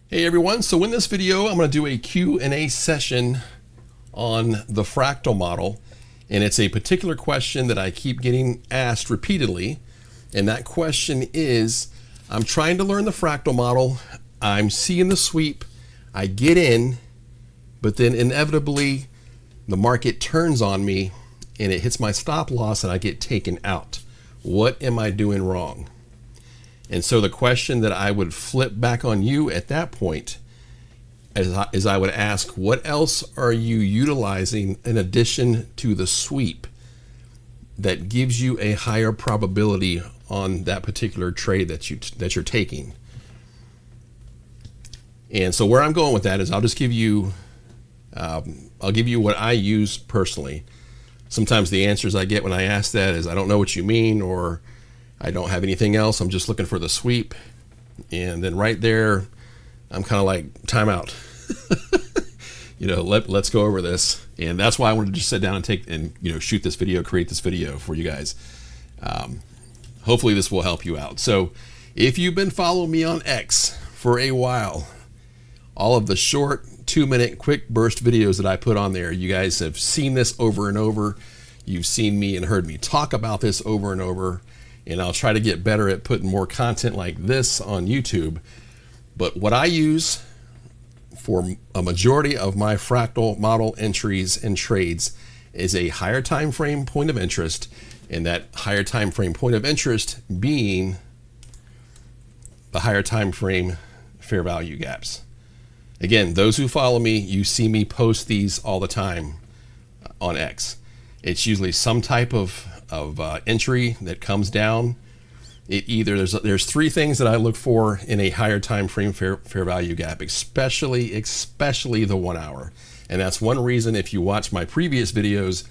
Hey everyone, so in this video I'm going to do a Q&A session on the fractal model, and it's a particular question that I keep getting asked repeatedly, and that question is, I'm trying to learn the fractal model, I'm seeing the sweep, I get in, but then inevitably the market turns on me and it hits my stop loss and I get taken out. What am I doing wrong? And so the question that I would flip back on you at that point is I would ask, what else are you utilizing in addition to the sweep that gives you a higher probability on that particular trade that you're taking? And so where I'm going with that is I'll give you what I use personally. Sometimes the answers I get when I ask that is, I don't know what you mean, or I don't have anything else, I'm just looking for the sweep. And then right there, I'm kind of like, time out. Let's go over this. And that's why I wanted to just sit down and shoot this video, create this video for you guys. Hopefully this will help you out. So if you've been following me on X for a while, all of the short 2-minute quick burst videos that I put on there, you guys have seen this over and over. You've seen me and heard me talk about this over and over. And I'll try to get better at putting more content like this on YouTube. But what I use for a majority of my fractal model entries and trades is a higher time frame point of interest, and that higher time frame point of interest being the higher time frame fair value gaps. Again, those who follow me, you see me post these all the time on X. It's usually some type of entry that comes down. There's three things that I look for in a higher time frame fair value gap, especially the 1 hour. And that's one reason, if you watch my previous videos,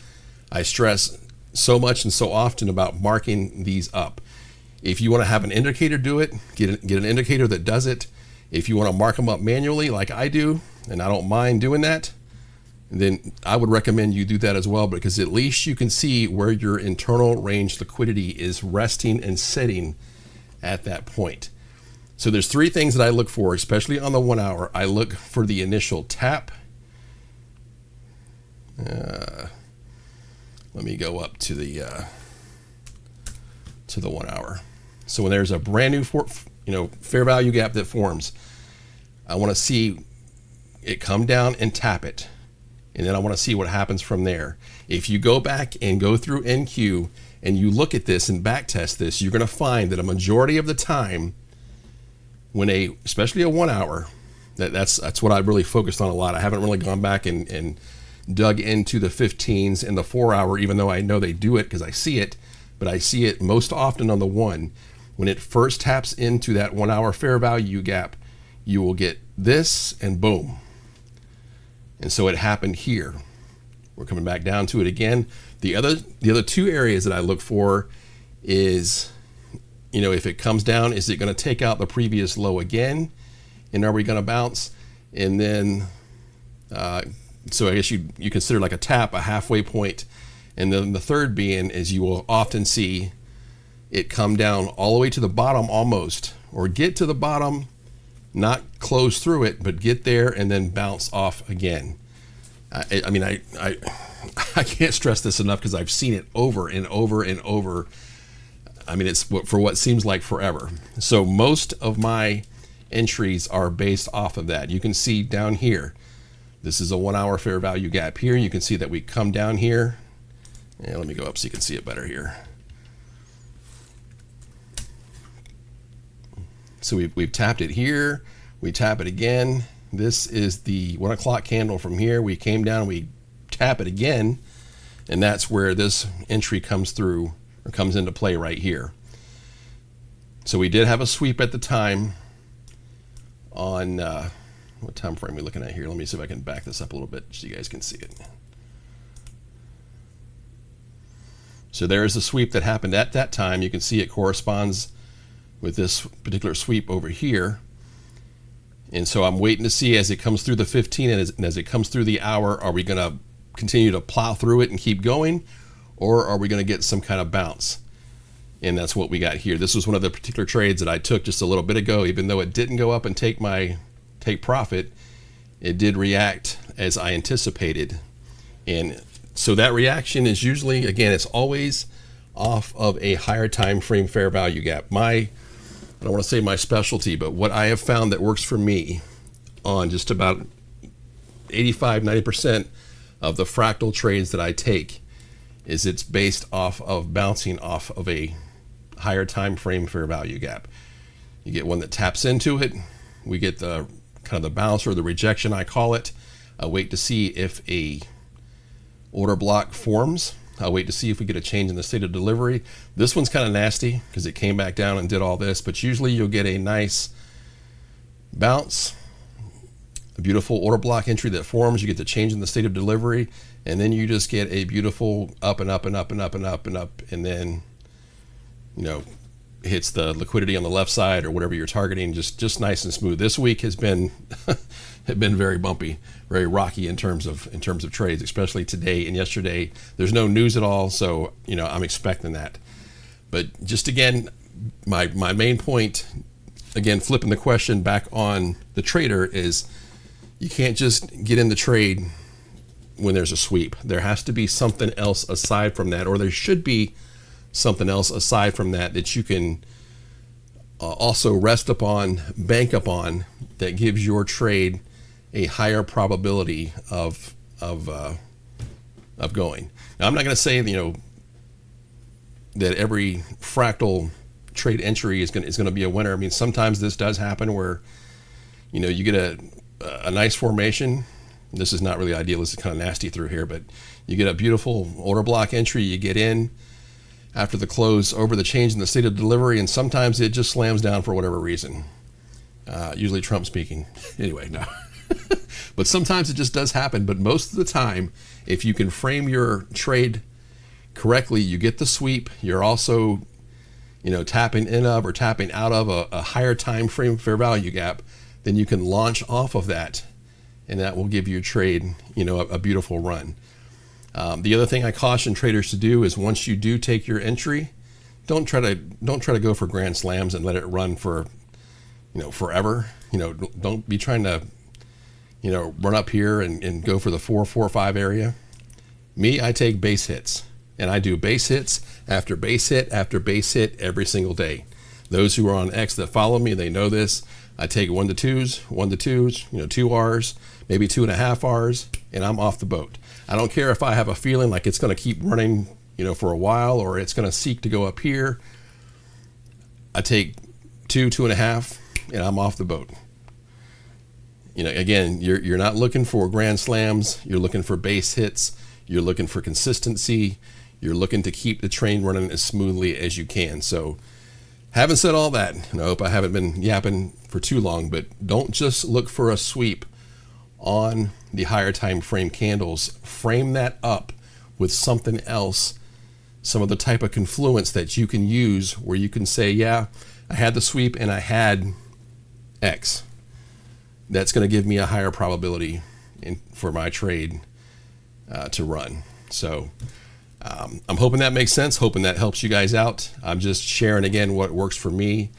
I stress so much and so often about marking these up. If you want to have an indicator do it, get an indicator that does it. If you want to mark them up manually like I do, and I don't mind doing that, then I would recommend you do that as well, because at least you can see where your internal range liquidity is resting and sitting at that point. So there's three things that I look for, especially on the 1 hour. I look for the initial tap. Let me go up to the 1 hour. So when there's a brand new fair value gap that forms, I want to see it come down and tap it. And then I want to see what happens from there. If you go back and go through NQ and you look at this and back test this, you're going to find that a majority of the time, when especially a 1 hour, that's what I really focused on a lot. I haven't really gone back and dug into the 15s and the 4 hour, even though I know they do it because I see it, but I see it most often on the 1. When it first taps into that 1 hour fair value gap, you will get this and boom. And so it happened here. We're coming back down to it again. The other two areas that I look for is, if it comes down, is it going to take out the previous low again? And are we going to bounce? And then, so I guess you consider like a tap, a halfway point. And then the third being is you will often see it come down all the way to the bottom almost, or get to the bottom, not close through it, but get there and then bounce off again. I can't stress this enough because I've seen it over and over and over. I mean, it's for what seems like forever. So most of my entries are based off of that. You can see down here, this is a 1 hour fair value gap here. You can see that we come down here. And let me go up so you can see it better here. So we've tapped it here, we tap it again. This is the 1 o'clock candle from here. We came down, we tap it again, and that's where this entry comes through, or comes into play right here. So we did have a sweep at the time on, what time frame are we looking at here? Let me see if I can back this up a little bit so you guys can see it. So there is a sweep that happened at that time. You can see it corresponds with this particular sweep over here. And so I'm waiting to see as it comes through the 15 and as it comes through the hour, are we going to continue to plow through it and keep going, or are we going to get some kind of bounce? And that's what we got here. This was one of the particular trades that I took just a little bit ago, even though it didn't go up and take my take profit, it did react as I anticipated. And so that reaction is usually, again, it's always off of a higher time frame fair value gap. I don't want to say my specialty, but what I have found that works for me on just about 85-90% of the fractal trades that I take is it's based off of bouncing off of a higher time frame fair value gap. You get one that taps into it, we get the kind of the bounce or the rejection, I call it. I wait to see if a order block forms. I'll wait to see if we get a change in the state of delivery. This one's kind of nasty because it came back down and did all this, but usually you'll get a nice bounce, a beautiful order block entry that forms, you get the change in the state of delivery, and then you just get a beautiful up and up and up and up and up and up, and then, you know, hits the liquidity on the left side or whatever you're targeting, just nice and smooth. This week has been very bumpy, very rocky in terms of trades, especially today and yesterday. There's no news at all, so you know I'm expecting that. But just again, my main point, again, flipping the question back on the trader, is you can't just get in the trade when there's a sweep. There has to be something else aside from that, or there should be something else aside from that that you can also rest upon, bank upon, that gives your trade a higher probability of going. Now, I'm not going to say, you know, that every fractal trade entry is going to be a winner. I mean, sometimes this does happen where, you know, you get a nice formation. This is not really ideal. This is kind of nasty through here, but you get a beautiful order block entry. You get in after the close over the change in the state of delivery, and sometimes it just slams down for whatever reason. Usually Trump speaking. Anyway, no. But sometimes it just does happen. But most of the time, if you can frame your trade correctly, you get the sweep. You're also, you know, tapping in of or tapping out of a higher time frame fair value gap, then you can launch off of that, and that will give your trade, you know, a beautiful run. The other thing I caution traders to do is once you do take your entry, don't try to go for grand slams and let it run for, you know, forever. You know, don't be trying to, you know, run up here and go for the 4-4-5 area. Me, I take base hits, and I do base hits after base hit after base hit every single day. Those who are on X that follow me, they know this. I take 1 to 2s, you know, 2 Rs, maybe 2.5 Rs, and I'm off the boat. I don't care if I have a feeling like it's going to keep running, you know, for a while, or it's going to seek to go up here. I take 2, 2.5, and I'm off the boat. You know, again, you're not looking for grand slams. You're looking for base hits. You're looking for consistency. You're looking to keep the train running as smoothly as you can. So, having said all that, and I hope I haven't been yapping for too long, but don't just look for a sweep on the higher time frame candles. Frame that up with something else, some of the type of confluence that you can use where you can say, yeah, I had the sweep and I had X. That's going to give me a higher probability for my trade to run. So I'm hoping that makes sense, hoping that helps you guys out. I'm just sharing again what works for me.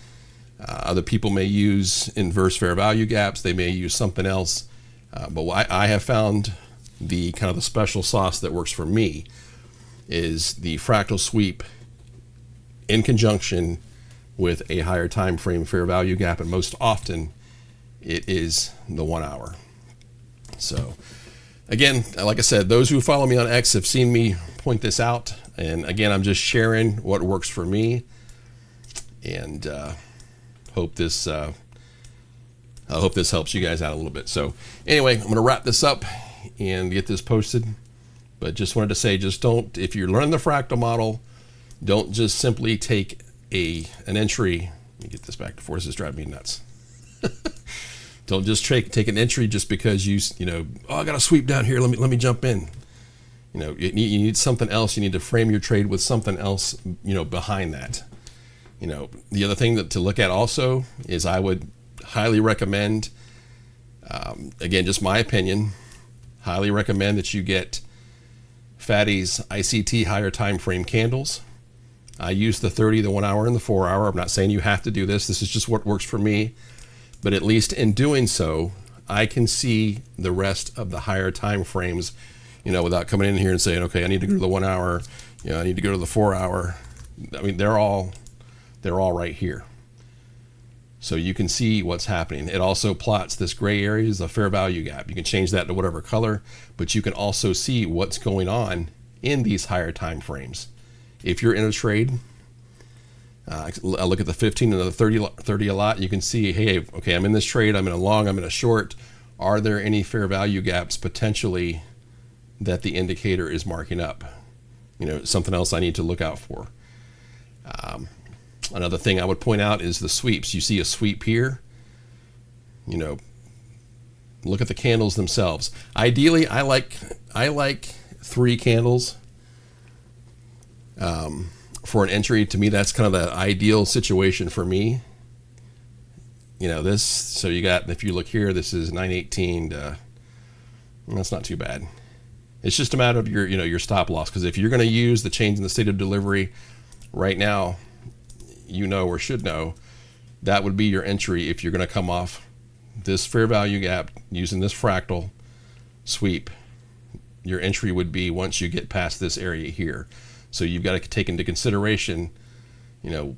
Other people may use inverse fair value gaps. They may use something else. But what I have found the kind of the special sauce that works for me is the fractal sweep in conjunction with a higher time frame fair value gap, and most often it is the 1 hour. So again, like I said, those who follow me on X have seen me point this out, and again, I'm just sharing what works for me, and hope this helps you guys out a little bit. So anyway, I'm going to wrap this up and get this posted. But just wanted to say, just don't, if you're learning the fractal model, don't just simply take an entry. Let me get this back before this is driving me nuts. Don't just take an entry just because you know, oh, I got a sweep down here. Let me jump in. You know, you need something else. You need to frame your trade with something else, you know, behind that. You know, the other thing to look at also is I would highly recommend, again, just my opinion, highly recommend that you get Fatty's ICT higher time frame candles. I use the 30, the 1 hour, and the 4 hour. I'm not saying you have to do this. This is just what works for me. but at least in doing so, I can see the rest of the higher time frames, you know, without coming in here and saying, okay, I need to go to the 1 hour, you know, I need to go to the 4 hour. I mean, they're all right here. So you can see what's happening. It also plots this gray area as a fair value gap. You can change that to whatever color, but you can also see what's going on in these higher time frames. If you're in a trade, I look at the 15 and the 30 a lot, you can see, hey, okay, I'm in this trade, I'm in a long, I'm in a short. Are there any fair value gaps potentially that the indicator is marking up? You know, something else I need to look out for. Another thing I would point out is the sweeps. You see a sweep here, you know, look at the candles themselves. Ideally, I like 3 candles for an entry. To me, that's kind of the ideal situation for me. You know, this, so you got, if you look here, this is 918 to, that's not too bad. It's just a matter of your, you know, your stop loss, because if you're going to use the change in the state of delivery right now, you know, or should know, that would be your entry if you're going to come off this fair value gap using this fractal sweep. Your entry would be once you get past this area here. So you've got to take into consideration, you know,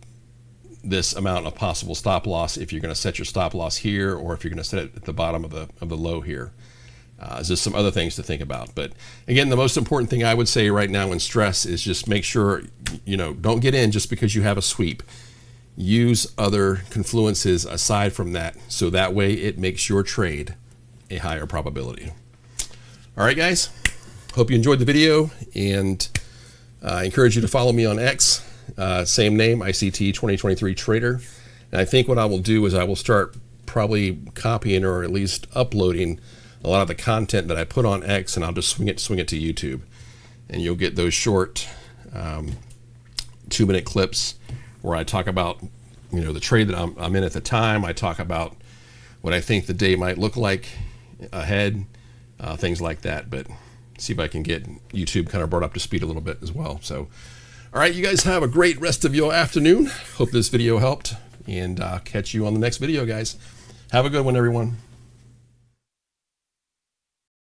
this amount of possible stop loss if you're going to set your stop loss here, or if you're going to set it at the bottom of the low here. There's just some other things to think about. But again, the most important thing I would say right now in stress is just make sure, you know, don't get in just because you have a sweep. Use other confluences aside from that, so that way it makes your trade a higher probability. All right, guys, hope you enjoyed the video, and I encourage you to follow me on X, same name, ICT 2023 Trader. And I think what I will do is I will start probably copying or at least uploading a lot of the content that I put on X, and I'll just swing it to YouTube, and you'll get those short 2-minute clips where I talk about, you know, the trade that I'm in at the time. I talk about what I think the day might look like ahead, things like that. But see if I can get YouTube kind of brought up to speed a little bit as well. So, all right, you guys have a great rest of your afternoon. Hope this video helped, and catch you on the next video, guys. Have a good one, everyone.